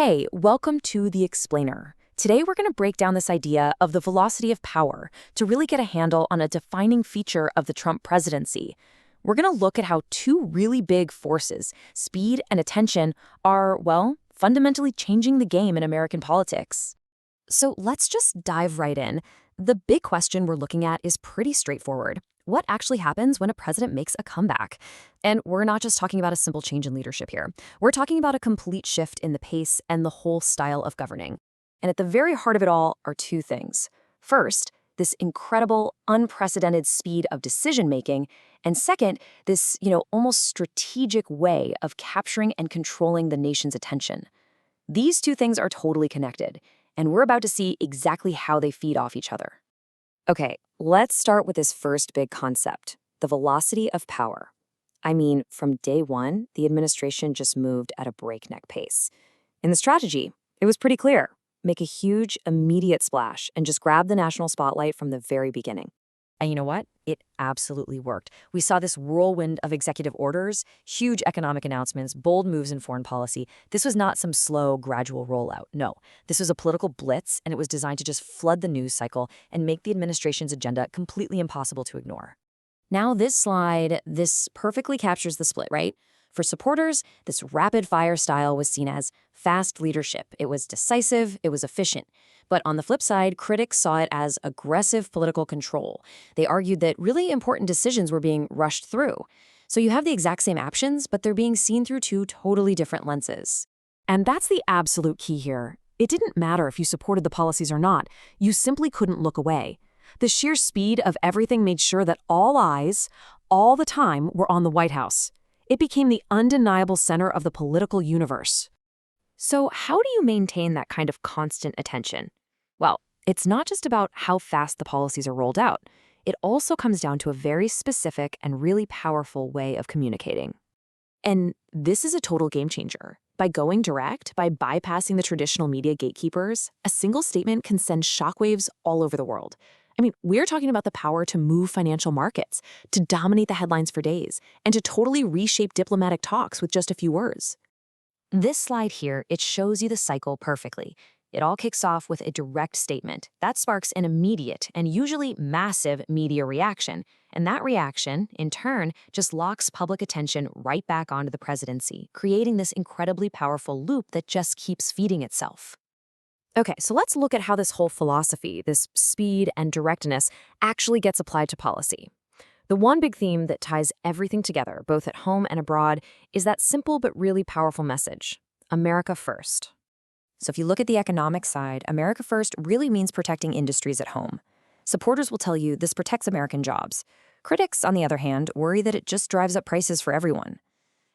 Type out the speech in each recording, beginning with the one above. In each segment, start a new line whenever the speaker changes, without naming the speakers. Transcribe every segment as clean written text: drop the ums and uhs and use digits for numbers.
Hey, welcome to The Explainer. Today we're going to break down this idea of the velocity of power to really get a handle on a defining feature of the Trump presidency. We're going to look at how two really big forces, speed and attention, are, well, fundamentally changing the game in American politics. So let's just dive right in. The big question we're looking at is pretty straightforward. What actually happens when a president makes a comeback? And we're not just talking about a simple change in leadership here. We're talking about a complete shift in the pace and the whole style of governing. And at the very heart of it all are two things. First, this incredible, unprecedented speed of decision-making. And second, this, almost strategic way of capturing and controlling the nation's attention. These two things are totally connected, and we're about to see exactly how they feed off each other. Okay, let's start with this first big concept, the velocity of power. I mean, from day one, the administration just moved at a breakneck pace. In the strategy, it was pretty clear. Make a huge, immediate splash and just grab the national spotlight from the very beginning. And you know what? It absolutely worked. We saw this whirlwind of executive orders, huge economic announcements, bold moves in foreign policy. This was not some slow, gradual rollout. No, this was a political blitz, and it was designed to just flood the news cycle and make the administration's agenda completely impossible to ignore. Now this slide, this perfectly captures the split, right? For supporters, this rapid-fire style was seen as fast leadership. It was decisive, it was efficient. But on the flip side, critics saw it as aggressive political control. They argued that really important decisions were being rushed through. So you have the exact same actions, but they're being seen through two totally different lenses. And that's the absolute key here. It didn't matter if you supported the policies or not. You simply couldn't look away. The sheer speed of everything made sure that all eyes, all the time, were on the White House. It became the undeniable center of the political universe. So how do you maintain that kind of constant attention? Well, it's not just about how fast the policies are rolled out. It also comes down to a very specific and really powerful way of communicating. And this is a total game changer. By going direct, by bypassing the traditional media gatekeepers, a single statement can send shockwaves all over the world. I mean, we're talking about the power to move financial markets, to dominate the headlines for days, and to totally reshape diplomatic talks with just a few words. This slide here, it shows you the cycle perfectly. It all kicks off with a direct statement. That sparks an immediate and usually massive media reaction. And that reaction, in turn, just locks public attention right back onto the presidency, creating this incredibly powerful loop that just keeps feeding itself. Okay, so let's look at how this whole philosophy, this speed and directness, actually gets applied to policy. The one big theme that ties everything together, both at home and abroad, is that simple but really powerful message: America first. So if you look at the economic side, America first really means protecting industries at home. Supporters will tell you this protects American jobs. Critics, on the other hand, worry that it just drives up prices for everyone.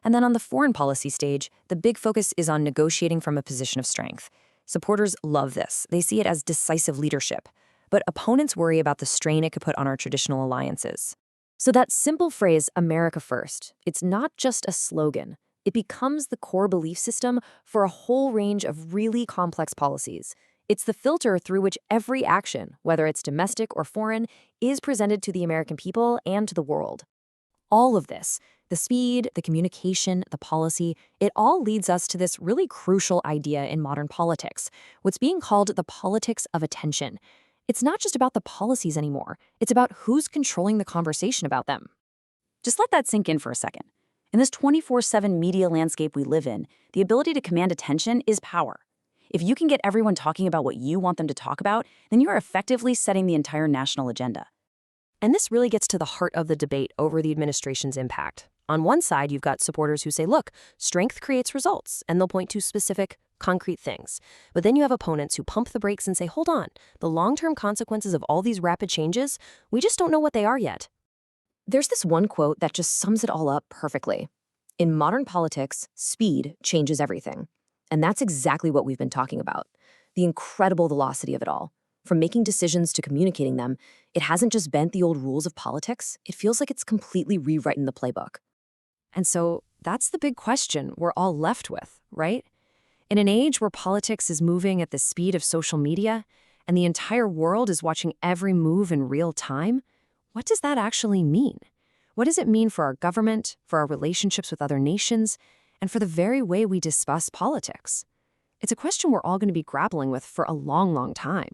And then on the foreign policy stage, the big focus is on negotiating from a position of strength. Supporters love this. They see it as decisive leadership. But opponents worry about the strain it could put on our traditional alliances. So that simple phrase, America first, it's not just a slogan. It becomes the core belief system for a whole range of really complex policies. It's the filter through which every action, whether it's domestic or foreign, is presented to the American people and to the world. All of this, the speed, the communication, the policy, it all leads us to this really crucial idea in modern politics, what's being called the politics of attention. It's not just about the policies anymore. It's about who's controlling the conversation about them. Just let that sink in for a second. In this 24/7 media landscape we live in, the ability to command attention is power. If you can get everyone talking about what you want them to talk about, then you are effectively setting the entire national agenda. And this really gets to the heart of the debate over the administration's impact. On one side, you've got supporters who say, look, strength creates results, and they'll point to specific, concrete things. But then you have opponents who pump the brakes and say, hold on, the long-term consequences of all these rapid changes, we just don't know what they are yet. There's this one quote that just sums it all up perfectly. In modern politics, speed changes everything. And that's exactly what we've been talking about. The incredible velocity of it all. From making decisions to communicating them, it hasn't just bent the old rules of politics. It feels like it's completely rewritten the playbook. And so that's the big question we're all left with, right? In an age where politics is moving at the speed of social media and the entire world is watching every move in real time, what does that actually mean? What does it mean for our government, for our relationships with other nations, and for the very way we discuss politics? It's a question we're all going to be grappling with for a long, long time.